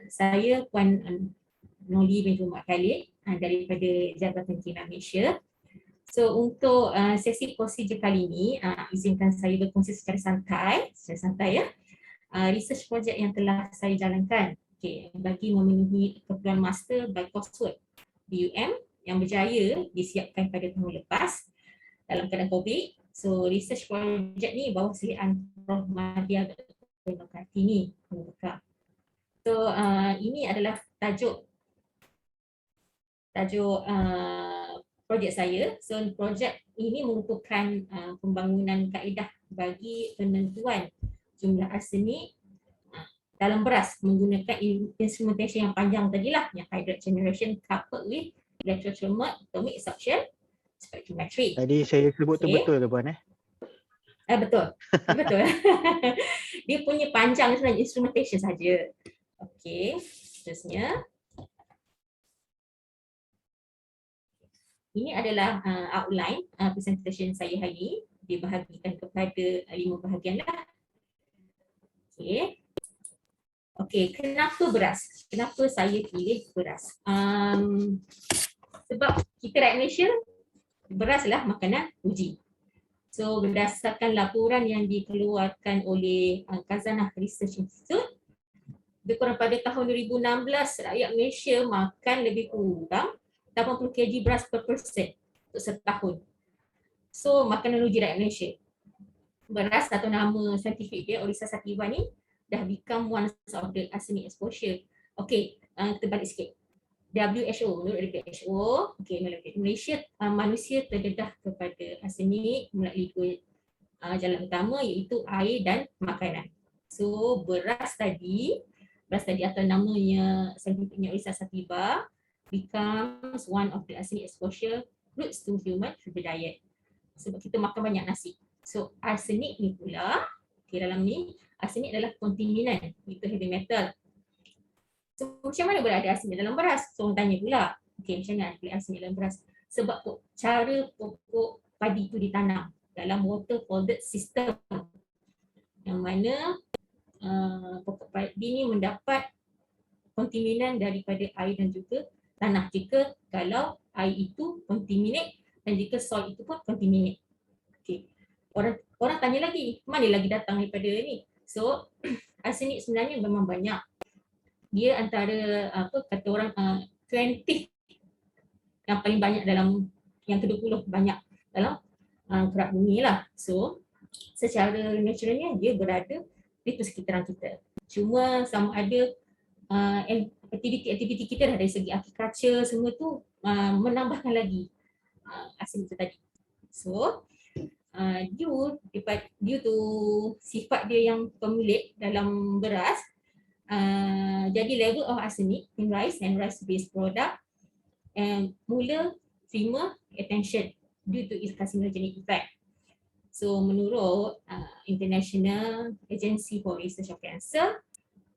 Saya Puan Noli binti Muhammad Khalid daripada Jabatan Kimia Malaysia. So untuk sesi prosedur kali ini, izinkan saya berkongsi secara santai ya. Research project yang telah saya jalankan bagi memenuhi keperluan master by coursework di UM yang berjaya disiapkan pada tahun lepas dalam keadaan COVID. So research project ni bawah silian Prof. Madya Dr. Kartini membuka. So ini adalah tajuk projek saya. So projek ini merupakan pembangunan kaedah bagi penentuan jumlah arsenik dalam beras menggunakan instrumentation yang panjang tadilah, yang hydride generation coupled with electrothermal atomic suction spectrometry. Tadi saya sebut tu betul ke Puan? Betul. Betul. Dia punya panjang sebenarnya instrumentation saja. Okey, seterusnya. Ini adalah outline presentation saya hari ini, dibahagikan kepada 5 bahagian lah. Okey, kenapa beras? Kenapa saya pilih beras? Sebab kita rakyat Malaysia, beras adalah makanan uji. So berdasarkan laporan yang dikeluarkan oleh Khazanah Research Institute, lebih kurang pada tahun 2016, rakyat Malaysia makan lebih kurang 80 kg beras per person untuk setahun. So makanan uji rakyat Malaysia. Beras atau nama saintifik dia Oryza sativa ni dah become one of the arsenic exposure. Okey, kita balik sikit. WHO, menurut WHO, Malaysia manusia terdedah kepada arsenik melalui 2 jalan utama, iaitu air dan makanan. So beras tadi atau namanya saintifiknya Oryza sativa becomes one of the arsenic exposure routes to human through the diet. Sebab kita makan banyak nasi. So arsenik ni pula, dalam ni arsenik adalah kontaminan, itu heavy metal. So macam mana boleh ada arsenik dalam beras? So orang tanya pula, macam mana boleh arsenik dalam beras? Sebab cara pokok padi itu ditanam dalam water folded system, yang mana pokok padi ni mendapat kontaminan daripada air dan juga tanah, jika kalau air itu contaminate dan jika soil itu pun contaminate. Orang tanya lagi, mana lagi datang daripada ni? So arsenik sebenarnya memang banyak. Dia antara kata orang 20 yang paling banyak dalam, yang ke-20 banyak dalam kerak bumi lah. So secara naturalnya dia berada di persekitaran kita. Cuma sama ada aktiviti kita dari segi agriculture semua tu menambahkan lagi arsenik itu tadi. So due to sifat dia yang pemelik dalam beras, jadi level of arsenic in rice and rice-based product mula terima attention due to its carcinogenic effect. So menurut International Agency for Research of Cancer,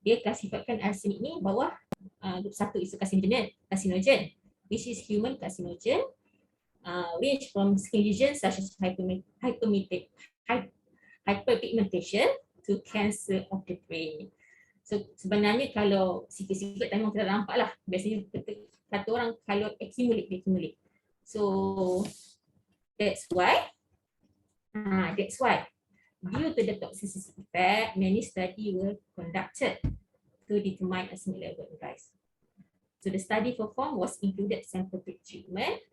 dia klasifikasikan arsenik ni bawah grup 1 isu carcinogen, which is human carcinogen, range from skin lesions such as hyperpigmentation to cancer of the brain. So sebenarnya kalau sikit-sikit memang kita nampak lah. Biasanya kata orang kalau accumulate. So that's why due to the toxicity effect, many studies were conducted to determine arsenic level in rice. So the study performed was included sample treatment,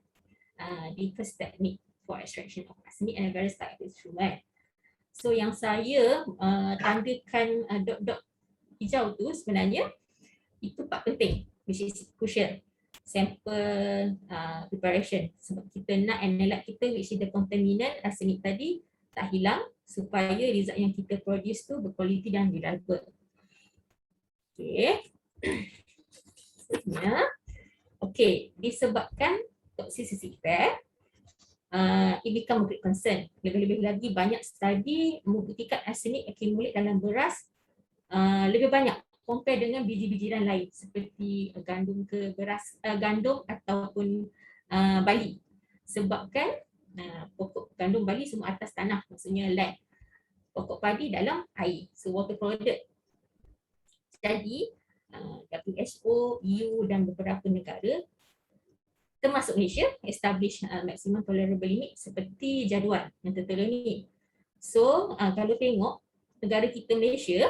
the first technique for extraction of arsenic and various type of instrument. So yang saya tandakan dot-dot hijau tu sebenarnya itu part penting, which is crucial. Sample preparation, sebab kita nak analyte kita which is the contaminant arsenik tadi tak hilang supaya result yang kita produce tu berkualiti dan reliable. Disebabkan toxicity effect, it become a great concern. Lebih-lebih lagi banyak study membuktikan arsenik accumulate dalam beras lebih banyak compare dengan biji-bijian lain seperti gandum gandum ataupun bali. Sebabkan pokok gandum bali semua atas tanah, maksudnya land. Pokok padi dalam air, so water flooded. Jadi WHO, EU dan beberapa negara termasuk Malaysia establish maximum tolerable limit seperti jadual yang tertera ni. So kalau tengok negara kita Malaysia,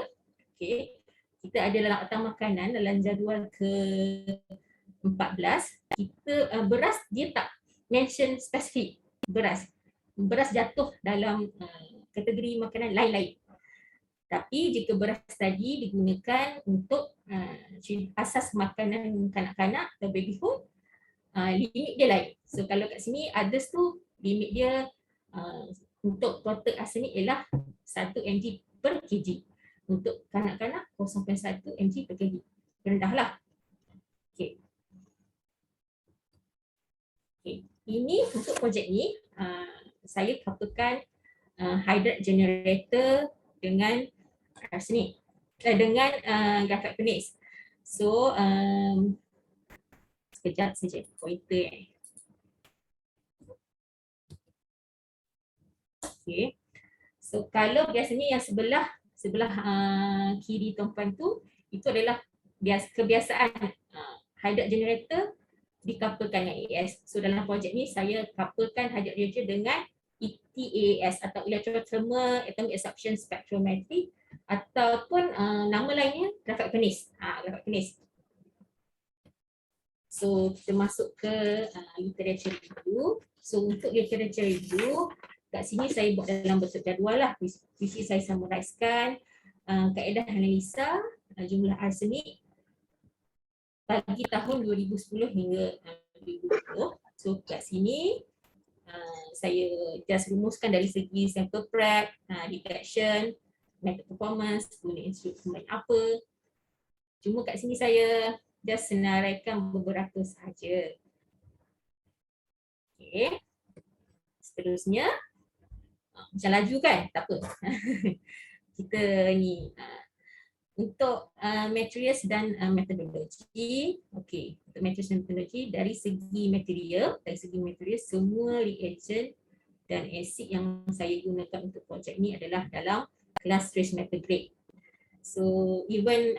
okay, kita ada dalam akta makanan dalam jadual ke-14, kita beras dia tak mention spesifik beras. Beras jatuh dalam kategori makanan lain-lain. Tapi jika beras tadi digunakan untuk asas makanan kanak-kanak atau baby food, limit dia lain. So kalau kat sini others tu limit dia untuk total arsenik ialah 1 mg per kg. Untuk kanak-kanak 0.1 mg per kg. Rendah lah. Okay. Okay. Ini untuk projek ni saya couplekan hydrate generator dengan arsenik dengan grafit furnace. So sekejap saja pointer Okay. So kalau biasanya yang sebelah kiri tuan-puan tu itu adalah kebiasaan hydrate generator dikapplekan dengan AES. So dalam projek ni saya couplekan hydrate generator dengan ETAS atau Electrothermal Atomic Absorption Spectrometry ataupun nama lainnya grafit furnace. Grafit furnace. So kita masuk ke literature review. So untuk literature review kat sini saya buat dalam bentuk jadual lah. Visi saya summarizekan kaedah analisa jumlah arsenik bagi tahun 2010 hingga 2020. So kat sini saya just rumuskan dari segi sample prep, detection, method performance, guna instrumen apa. Cuma kat sini saya just senaraikan beberapa sahaja. Okay. Seterusnya, macam laju kan? Tak apa. Kita ni untuk materials dan metodologi. Okay, untuk materials dan metodologi dari segi material, semua reagent dan asid yang saya gunakan untuk projek ni adalah dalam kelas trace metal grade. So even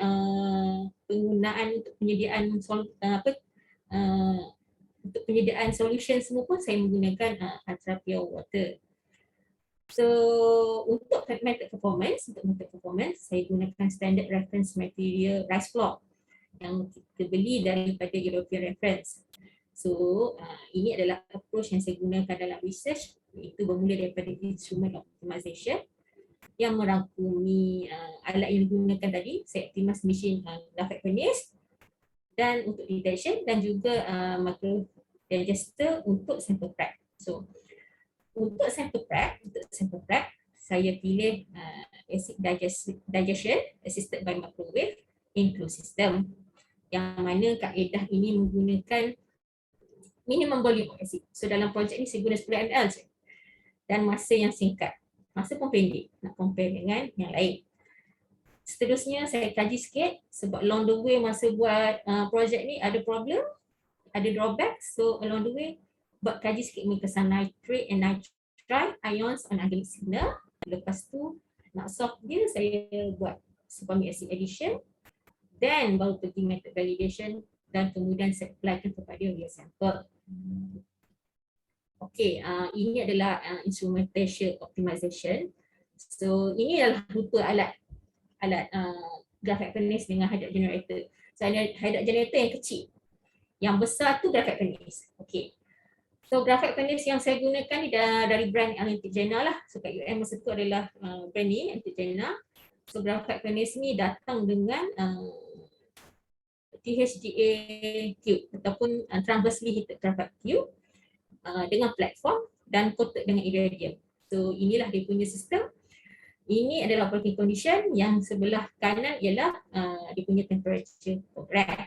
penggunaan untuk penyediaan untuk penyediaan solution semua pun saya menggunakan ultra pure water. So untuk method performance, saya gunakan standard reference material rice flour yang kita beli daripada European reference. So ini adalah approach yang saya gunakan dalam research, iaitu bermula daripada instrument optimization yang merangkumi alat yang digunakan tadi, saya optimize machine graphic furnace, dan untuk detection dan juga macro digester untuk sample prep. So untuk sample prep, saya pilih acid digestion assisted by microwave in closed system, yang mana kaedah ini menggunakan minimum volume of acid. So dalam projek ni saya guna 10 ml je dan masa yang singkat. Masa pun pendek nak compare dengan yang lain. Seterusnya saya kaji sikit sebab along the way masa buat projek ni ada problem, ada drawback. So along the way buat kaji sikit mengenai nitrate and nitrite ions on organic signal. Lepas tu nak solve dia, saya buat sulfamic acid addition, then baru pergi method validation dan kemudian saya applykan kepada real sample. Okay, ini adalah instrumentation optimization. So ini adalah rupa alat graphic furnace dengan hydrate generator. So hydrate generator yang kecil, yang besar tu graphic furnace. Okay. So graphic furnace yang saya gunakan ni dari brand Antigena lah. So kat UM masa tu adalah brand ni Antigena. So graphic furnace ni datang dengan THDA tube ataupun transversely heated graphite tube dengan platform dan coated dengan iridium. So inilah dia punya sistem. Ini adalah operating condition, yang sebelah kanan ialah dia punya temperature program.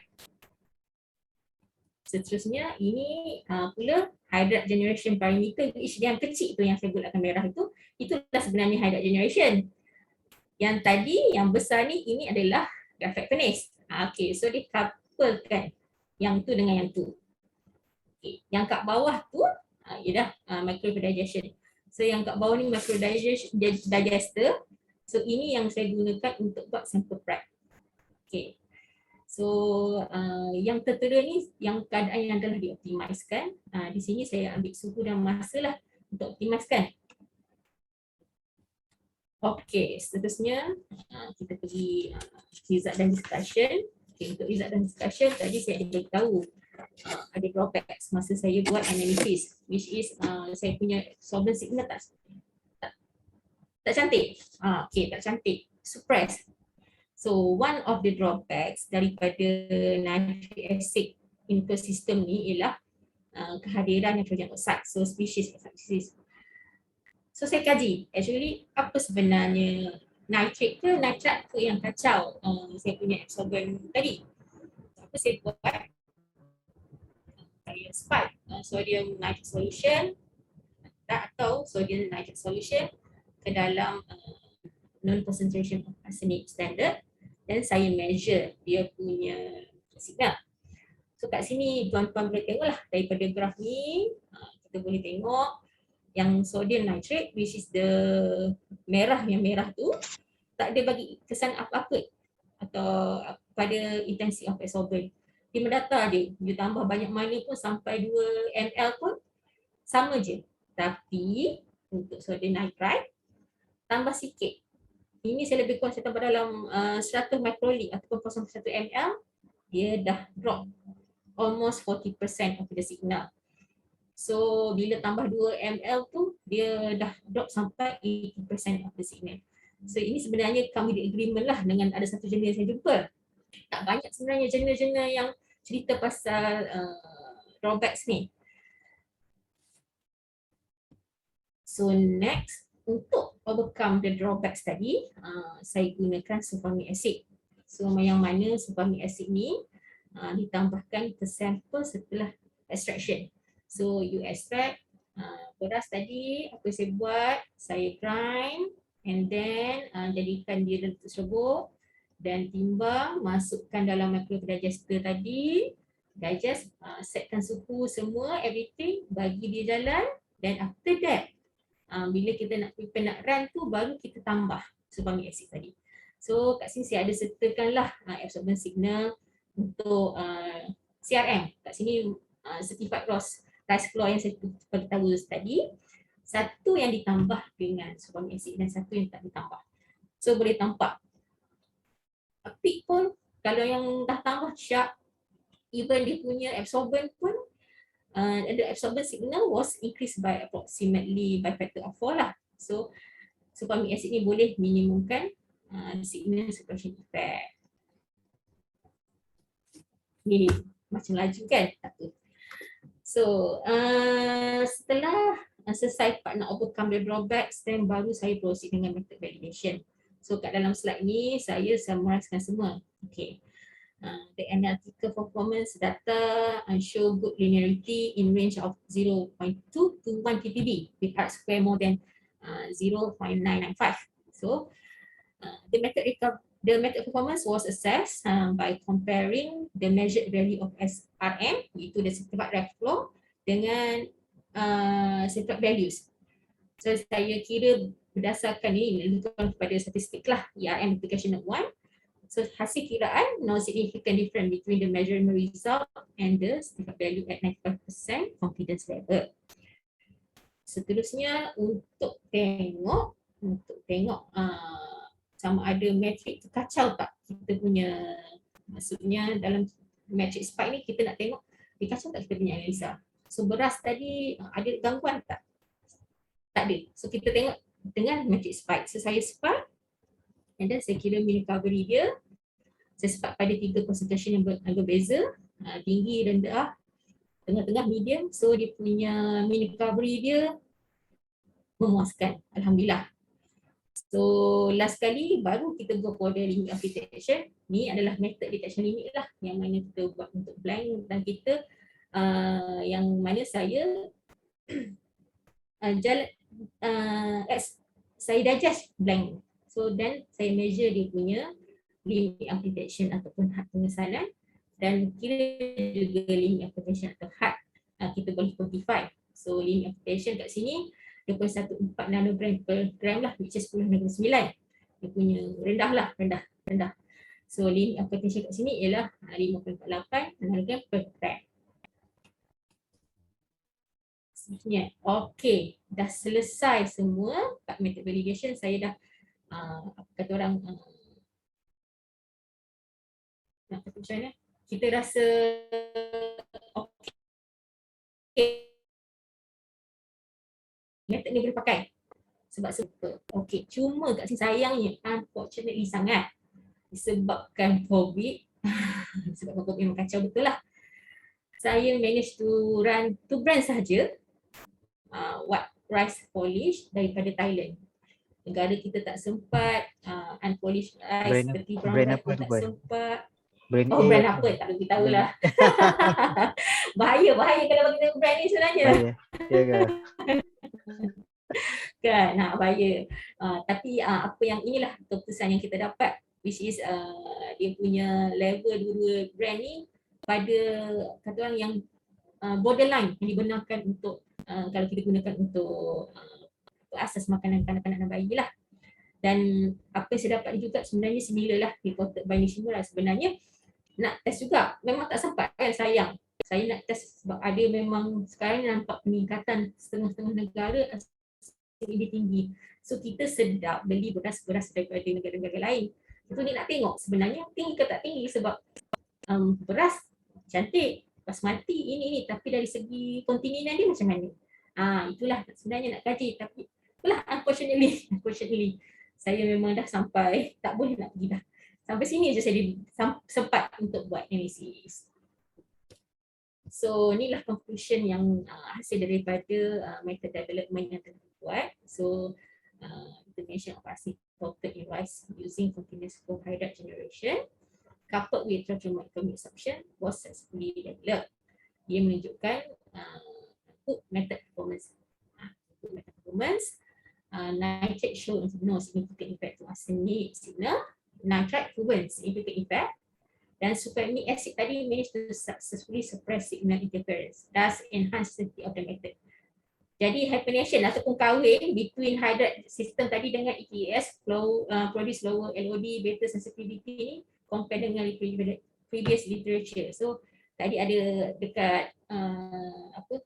Seterusnya ini pula hydrate generation parameter, which yang kecil tu yang saya bulatkan merah itu, itulah sebenarnya hydrate generation. Yang tadi yang besar ni, ini adalah graphic furnace. Okay, so dia couplekan yang tu dengan yang tu. Okay. Yang kat bawah tu ialah microwave digestion. So yang kat bawah ni microwave digester. So ini yang saya gunakan untuk buat sample prep. Okay. So yang tertera ni yang keadaan yang telah dioptimiskan. Di sini saya ambil suhu dan masa lah untuk optimiskan. Okey, seterusnya kita pergi result dan discussion. Okay, untuk result dan discussion tadi saya ada beritahu ada drawbacks masa saya buat analysis, which is saya punya absorbance signal tak cantik. Okay, tak cantik. Suppress. So one of the drawbacks daripada nitric acid input system ni ialah kehadiran nitrogen oxide, so species. So saya kaji, actually apa sebenarnya nitrate ke nitrat ke yang kacau saya punya absorbent tadi. Apa saya buat? Saya spike sodium nitrate solution atau sodium nitrate solution ke dalam non concentration of arsenic standard dan saya measure dia punya signal. So kat sini tuan-tuan boleh tengoklah daripada graf ni kita boleh tengok yang sodium nitrate, which is the merah, yang merah tu tak ada bagi kesan apa-apa atau pada intensity of absorbent. Dia mendata je, dia tambah banyak mana pun sampai 2 ml pun sama je. Tapi untuk sodium nitrite tambah sikit. Ini saya lebih kurang saya tambah dalam 100 microlit ataupun 0.1 ml, dia dah drop almost 40% of the signal. So bila tambah 2 ml tu dia dah drop sampai 80% of the signal. So ini sebenarnya come with agreement lah dengan ada satu jurnal saya jumpa. Tak banyak sebenarnya jurnal-jurnal yang cerita pasal drawbacks ni. So next, untuk overcome the drawbacks tadi, saya gunakan sulfamic acid. So yang mana sulfamic acid ni ditambahkan ke sampel setelah extraction. So you extract beras tadi, apa saya buat, saya grind and then jadikan dia dalam serbuk dan timbang, masukkan dalam microdigester tadi, digest, setkan suhu semua, everything, bagi dia jalan dan after that bila kita nak prepare nak run tu baru kita tambah sulfamic acid tadi. So kat sini saya ada sertakanlah absorbance signal untuk CRM. Kat sini certified rice flour yang saya beritahu tadi, satu yang ditambah dengan sulfamic acid dan satu yang tak ditambah. So boleh tampak peak pun kalau yang dah tambah sharp, even dia punya absorbent pun the absorbance signal was increased by approximately by factor of 4 lah. So sulfamic acid ni boleh minimumkan signal suppression effect. Ni macam laju kan? Tak apa. So setelah selesai part nak overcome the drawbacks, then baru saya proceed dengan method validation. So kat dalam slide ni saya summarizekan semua. Okay. The analytical performance data show good linearity in range of 0.2 to 1 ppb with R square more than 0.995. So the method performance was assessed by comparing the measured value of SRM, iaitu the certified rice flour, dengan certified values. So saya kira berdasarkan ini lebih kepada statistik lah, ERM multiplication of 1. So hasil kiraan, no significant difference between the measurement result and the certified value at 95% confidence level. Seterusnya untuk tengok sama ada metrik tu kacau tak kita punya, maksudnya dalam metrik spike ni kita nak tengok dia kacau tak kita punya analisa. So beras tadi ada gangguan tak? Tak ada. So kita tengok dengan metrik spike. So saya spike and then saya kira mean recovery dia. Saya spike pada 3 concentration yang berbeza, tinggi, rendah, tengah-tengah, medium. So dia punya mean recovery dia memuaskan, alhamdulillah. So last kali baru kita go for the limit of detection. Ni adalah method detection limit lah yang mana kita buat untuk blind dan kita yang mana saya saya digest blind. So then saya measure dia punya limit of detection ataupun had pengesalan dan kira juga limit of detection atau had kita boleh quantify. So limit of detection kat sini 2.14 nanogram per gram lah, which is 10 9. Dia punya rendah lah, rendah. So limit of potential kat sini ialah 5.48 nanogram per gram. Seterusnya, okey, dah selesai semua kat method validation. Saya dah apa kata orang nak kata macam mana, kita rasa okey, method ni boleh pakai sebab super. Okey, cuma kat sini sayangnya unfortunately sangat disebabkan COVID sebab COVID memang kacau betul lah. Saya manage to run 2 brand sahaja, white rice polish daripada Thailand. Negara kita tak sempat, unpolished rice Brand seperti brown brand rice apa pun tu, tak Puan? sempat. Brand Oh, A brand atau apa? Tak boleh tahu lah. Bahaya kalau bagi tahu brand ni sebenarnya. bahaya? Ya ke? Kan, bahaya. Tapi apa yang inilah keputusan yang kita dapat, which is dia punya level dua-dua brand ni pada kata orang yang borderline yang dibenarkan untuk kalau kita gunakan untuk asas makanan kanak-kanak dan bayi lah. Dan apa yang saya dapat juga sebenarnya similar lah, reported by Nationwide lah. Sebenarnya nak test juga, memang tak sempat kan, sayang. Saya nak test sebab ada memang sekarang nampak peningkatan setengah-setengah negara lebih tinggi. So kita sedap beli beras-beras daripada negara-negara lain. Itu ni nak tengok sebenarnya tinggi ke tak tinggi sebab beras cantik, basmati ini, tapi dari segi kontinen dia macam mana? Itulah sebenarnya nak kaji, tapi itulah unfortunately saya memang dah sampai tak boleh nak pergi dah. Sampai sini je saya sempat untuk buat analisis. So inilah conclusion yang hasil daripada method development yang telah dibuat. So information of acid coated in rice using continuous carbohydrate generation coupled with tracheotomy suction was successfully developed. Dia menunjukkan good method performance. Nitrate show no significant effect to arsenic signal. Nitrite proven significant effect. Dan superamic acid tadi managed to successfully suppress signal interference, thus enhance safety of the method. Jadi hyphenation ataupun kahwin between hydrate system tadi dengan ETS produce lower LOD beta sensitivity ni compare dengan previous literature. So tadi ada dekat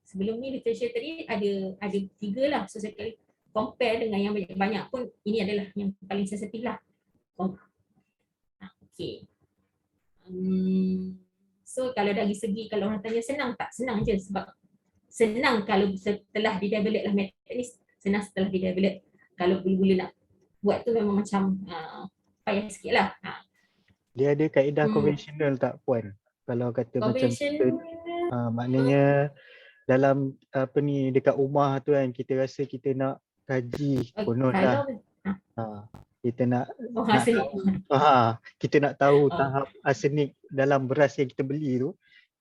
sebelum ni literature tadi ada 3 lah. So saya compare dengan yang banyak-banyak pun ini adalah yang paling sensitif lah. Okay. So kalau dari segi kalau orang tanya senang tak, senang je sebab senang kalau setelah di-develop lah method ni, senang setelah di-develop. Kalau mula-mula nak buat tu memang macam payah sikit lah. Dia ada kaedah konvensional tak, Puan? Kalau kata macam kita, maknanya dalam dekat rumah tu kan, kita rasa kita nak kaji konon lah. Kita nak kita nak tahu tahap arsenik dalam beras yang kita beli tu.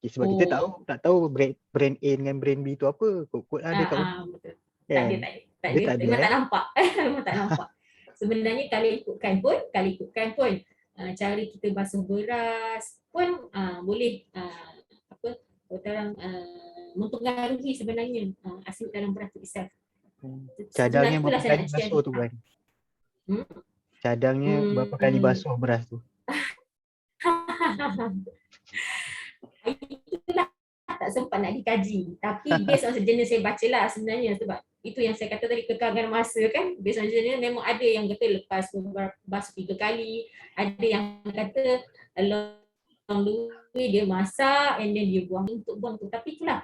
Sebab kita tak tahu brand A dengan brand B tu apa. Kod ada kat rumah. Betul. Tak ada. Memang tak nampak. Memang tak nampak. Sebenarnya kalau ikutkan pun cara kita basuh beras pun boleh orang mempengaruhi sebenarnya asid dalam beras tu isap. Cadangnya berapa kali basuh tu kan? Cadangnya berapa kali basuh beras tu? Itulah tak sempat nak dikaji. Tapi based on sejenis saya baca lah sebenarnya, sebab itu yang saya kata tadi, kekangan masa kan. Based on sejenis memang ada yang kata lepas basuh 3 kali, ada yang kata along the way dia masak and then dia buang untuk buang tu. Tapi itulah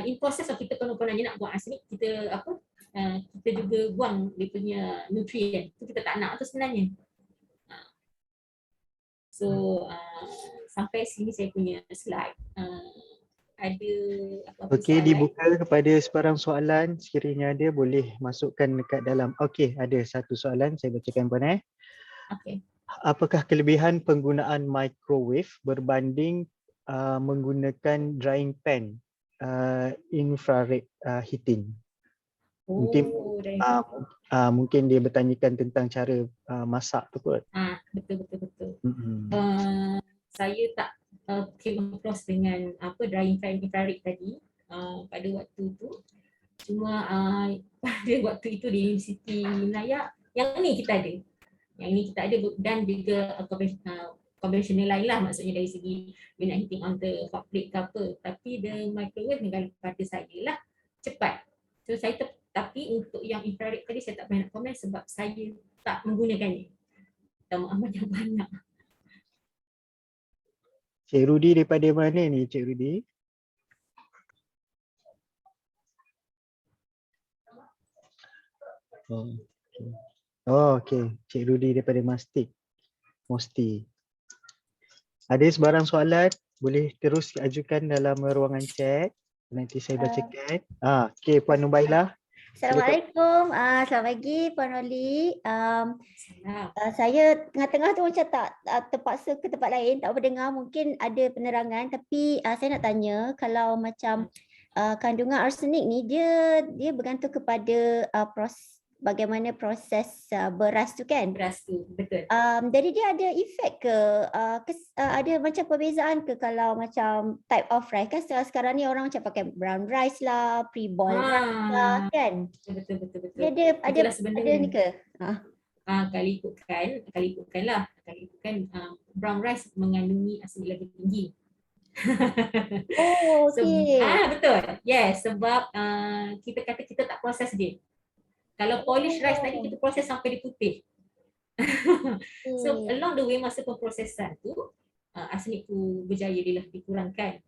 in process of kita konon-kononnya nak buang arsenik, kita kita juga buang dia punya nutrien. Itu kita tak nak tu sebenarnya. So sampai sini saya punya slide. Ada apa-apa Okey, soalan? dibuka kepada sebarang soalan. Sekiranya ada boleh masukkan dekat dalam. Okey, ada satu soalan saya bacakan, Puan. Okey. Apakah kelebihan penggunaan microwave berbanding menggunakan drying pan infrared heating? Mungkin dia bertanyakan tentang cara masak tu kot. Betul. Saya tak came across dengan drying pan infrared tadi pada waktu tu. Cuma pada waktu itu di Universiti Melayu yang ni kita ada. Dan juga konvensional lain lah, maksudnya dari segi we nak heating on the hot plate ke apa. Tapi the microwave ni kalau pada saya lah cepat. So saya tapi untuk yang infrared tadi saya tak pernah nak komen sebab saya tak menggunakannya. Tak amat yang banyak. Cik Rudy daripada mana ni Cik Rudy? Oh, okay. Oh, okay. Cik Rudy daripada Mastik. Mosti. Ada sebarang soalan? Boleh terus ajukan dalam ruangan chat. Nanti saya bacakan. Okay, Puan Nubailah. Assalamualaikum. Selamat pagi Puan Oli. Saya tengah-tengah tu macam tak terpaksa ke tempat lain, tak berdengar, mungkin ada penerangan, tapi saya nak tanya kalau macam kandungan arsenik ni dia bergantung kepada bagaimana proses beras tu kan? Beras tu, betul. Jadi dia ada efek ke? Ada macam perbezaan ke kalau macam type of rice? Kan sekarang ni orang macam pakai brown rice lah, pre-boiled rice lah kan? Betul. Dia ada ni ke? Kalau ikutkan brown rice mengandungi arsenik lebih tinggi. Oh, okey. Betul. Yes, sebab kita kata kita tak proses dia. Kalau polish rice tadi kita proses sampai dia putih. So along the way masa pemprosesan tu arsenik tu berjaya dikurangkan.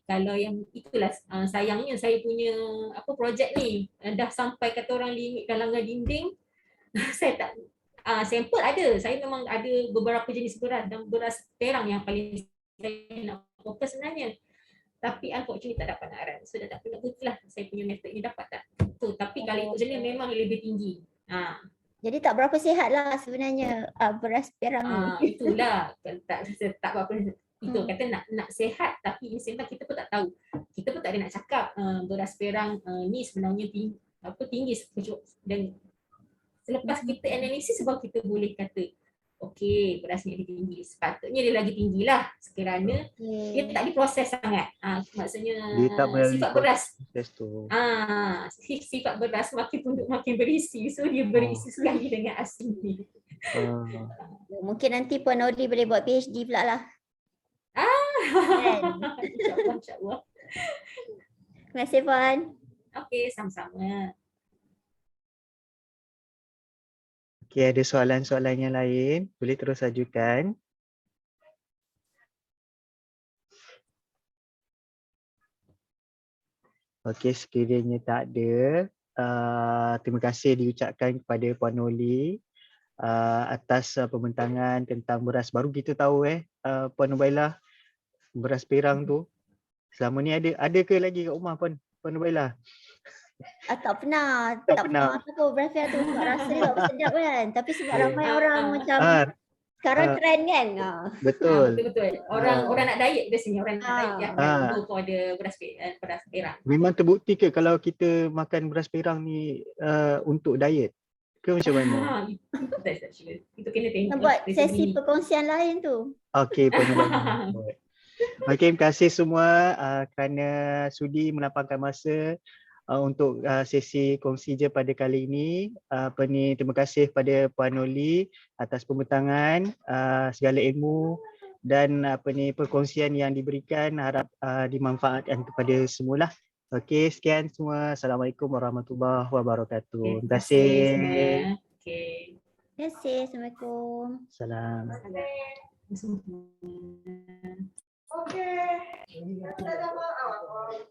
Kalau yang itulah sayangnya saya punya projek ni dah sampai kata orang limit kalangan dinding. Saya tak sampel ada. Saya memang ada beberapa jenis beras dan beras perang yang paling saya nak fokus sebenarnya. Tapi unfortunately tak dapat nak run. So dah tak nak lah saya punya method ni dapat tak. Tu tapi kalau ikut jenis memang lebih tinggi. Jadi tak berapa sihat lah sebenarnya beras perang ni. Itulah tak berapa itu kata nak sihat tapi instead kita pun tak tahu. Kita pun tak ada nak cakap beras perang ni sebenarnya tinggi dan selepas kita analisis sebab kita boleh kata okey, beras ni tinggi. Sepatutnya dia lagi tinggilah kerana dia tak diproses sangat. Maksudnya sifat beras. Sifat beras makin tunduk makin berisi. So dia berisi sekali dengan arsenik. Mungkin nanti Puan Oli boleh buat PhD pula lah. InsyaAllah. Terima kasih Puan. Okey, sama-sama. Okey, ada soalan-soalan yang lain? Boleh terus ajukan. Okey, sekiranya tak ada, terima kasih diucapkan kepada Puan Oli atas pembentangan tentang beras. Baru kita tahu Puan Nubailah, beras perang tu. Selama ni ada ke lagi kat rumah Puan Nubailah? Tak pernah. Apa beras perang tu sebab rasa dia tak sedap kan. Tapi sebab ramai orang macam sekarang trend kan. Betul. Orang nak diet biasanya orang nak diet dia akan go for the beras perang. Memang terbukti ke kalau kita makan beras perang ni untuk diet? Ke macam mana? Itu kena tengok. Buat sesi perkongsian lain tu. Okey, Puan Nubailah. Okey, terima kasih semua kerana sudi melapangkan masa untuk sesi kongsi je pada kali ini. Terima kasih pada Puan Oli atas pembentangan segala ilmu dan perkongsian yang diberikan, harap dimanfaatkan kepada semualah. Okey, sekian semua. Assalamualaikum warahmatullahi wabarakatuh. Terima kasih. Terima kasih. Assalamualaikum. Salam. Okey.